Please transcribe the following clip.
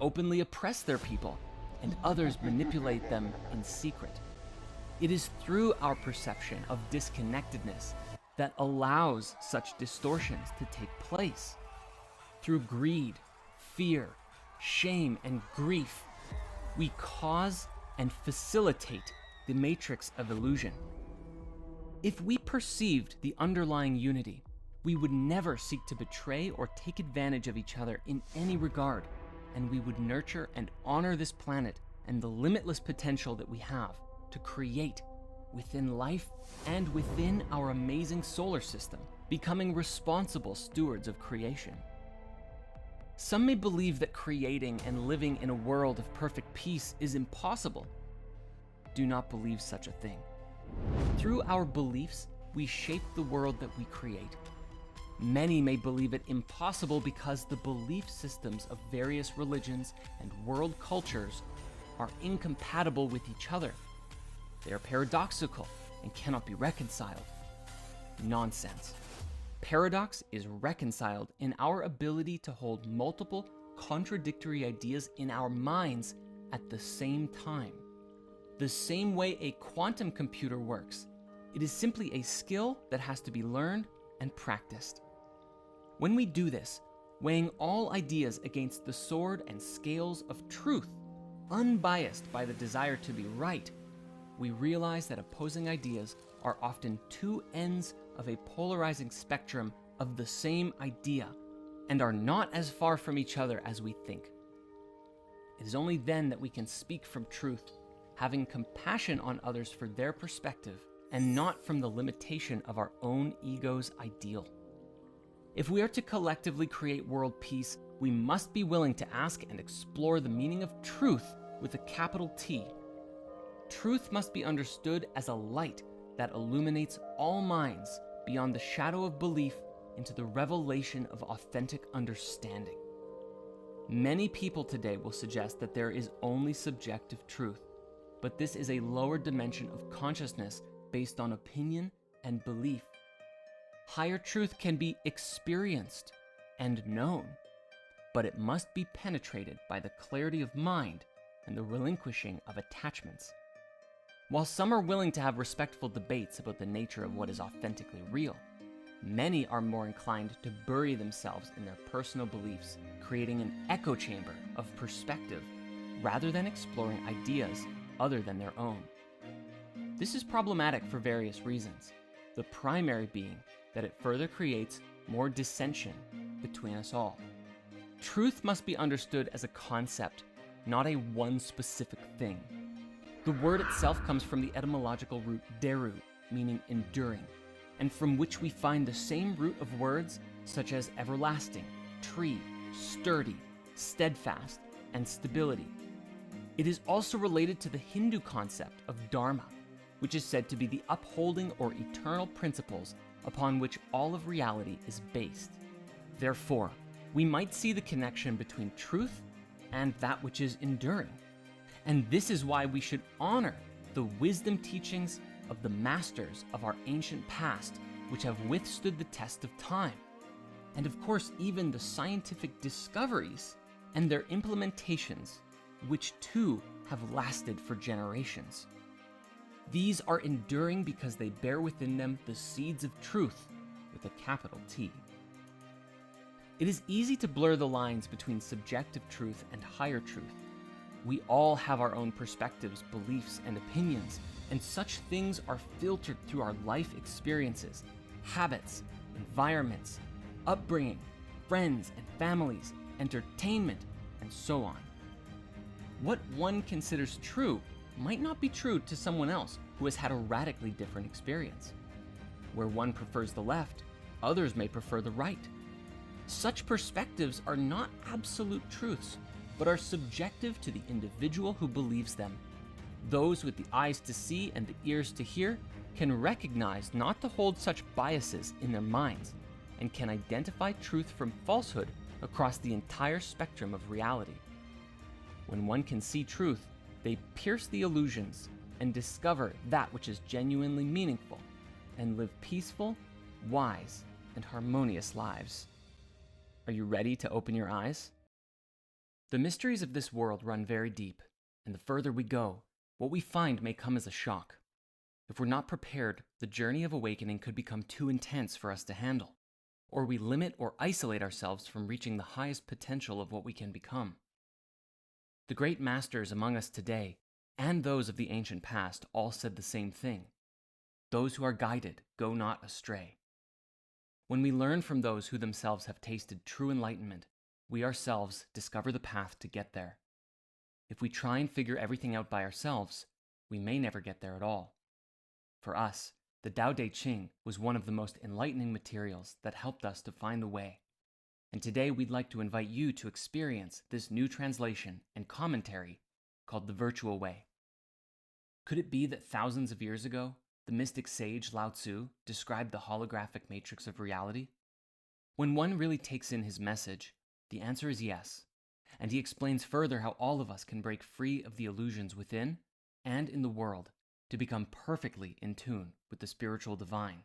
openly oppress their people, and others manipulate them in secret. It is through our perception of disconnectedness that allows such distortions to take place. Through greed, fear, shame, and grief, we cause and facilitate the matrix of illusion. If we perceived the underlying unity, we would never seek to betray or take advantage of each other in any regard, and we would nurture and honor this planet and the limitless potential that we have to create within life and within our amazing solar system, becoming responsible stewards of creation. Some may believe that creating and living in a world of perfect peace is impossible. Do not believe such a thing. Through our beliefs, we shape the world that we create. Many may believe it impossible because the belief systems of various religions and world cultures are incompatible with each other. They are paradoxical and cannot be reconciled. Nonsense. Paradox is reconciled in our ability to hold multiple contradictory ideas in our minds at the same time. The same way a quantum computer works, it is simply a skill that has to be learned and practiced. When we do this, weighing all ideas against the sword and scales of truth, unbiased by the desire to be right, we realize that opposing ideas are often two ends of a polarizing spectrum of the same idea and are not as far from each other as we think. It is only then that we can speak from truth, having compassion on others for their perspective and not from the limitation of our own ego's ideal. If we are to collectively create world peace, we must be willing to ask and explore the meaning of truth with a capital T. Truth must be understood as a light that illuminates all minds beyond the shadow of belief into the revelation of authentic understanding. Many people today will suggest that there is only subjective truth, but this is a lower dimension of consciousness based on opinion and belief. Higher truth can be experienced and known, but it must be penetrated by the clarity of mind and the relinquishing of attachments. While some are willing to have respectful debates about the nature of what is authentically real, many are more inclined to bury themselves in their personal beliefs, creating an echo chamber of perspective rather than exploring ideas other than their own. This is problematic for various reasons, the primary being that it further creates more dissension between us all. Truth must be understood as a concept, not a one specific thing. The word itself comes from the etymological root deru, meaning enduring, and from which we find the same root of words such as everlasting, tree, sturdy, steadfast, and stability. It is also related to the Hindu concept of dharma, which is said to be the upholding or eternal principles upon which all of reality is based. Therefore, we might see the connection between truth and that which is enduring. And this is why we should honor the wisdom teachings of the masters of our ancient past, which have withstood the test of time. And of course, even the scientific discoveries and their implementations, which too have lasted for generations. These are enduring because they bear within them the seeds of truth with a capital T. It is easy to blur the lines between subjective truth and higher truth. We all have our own perspectives, beliefs, and opinions, and such things are filtered through our life experiences, habits, environments, upbringing, friends and families, entertainment, and so on. What one considers true might not be true to someone else who has had a radically different experience. Where one prefers the left, others may prefer the right. Such perspectives are not absolute truths, but are subjective to the individual who believes them. Those with the eyes to see and the ears to hear can recognize not to hold such biases in their minds and can identify truth from falsehood across the entire spectrum of reality. When one can see truth, they pierce the illusions and discover that which is genuinely meaningful and live peaceful, wise, and harmonious lives. Are you ready to open your eyes? The mysteries of this world run very deep, and the further we go, what we find may come as a shock. If we're not prepared, the journey of awakening could become too intense for us to handle, or we limit or isolate ourselves from reaching the highest potential of what we can become. The great masters among us today, and those of the ancient past, all said the same thing. Those who are guided go not astray. When we learn from those who themselves have tasted true enlightenment, we ourselves discover the path to get there. If we try and figure everything out by ourselves, we may never get there at all. For us, the Tao Te Ching was one of the most enlightening materials that helped us to find the way. And today we'd like to invite you to experience this new translation and commentary called the Virtual Way. Could it be that thousands of years ago, the mystic sage Lao Tzu described the holographic matrix of reality? When one really takes in his message, the answer is yes. And he explains further how all of us can break free of the illusions within and in the world to become perfectly in tune with the spiritual divine.